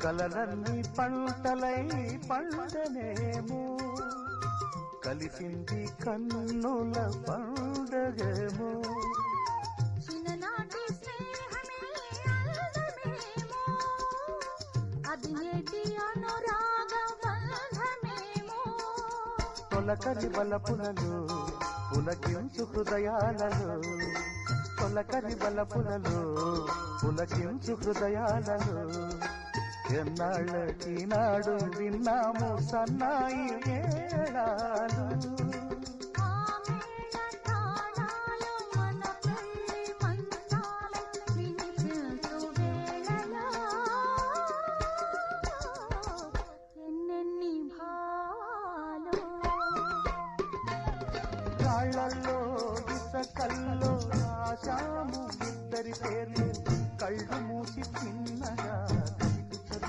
కలలన్నీ పంటలై పండనేమో కలిసింది కన్నుల పండగేమో చిన్ననాటి స్నేహమే అందమేమో అది నేటి అనురాగ బంధమేమో తొలకరి బలపులలో పులకించు హృదయాలలో తొలకరి బలపులలో పులకించు హృదయాలలో ఎన్నాళ్ళకి నాడు విన్నాము సన్నాయి మేళాలు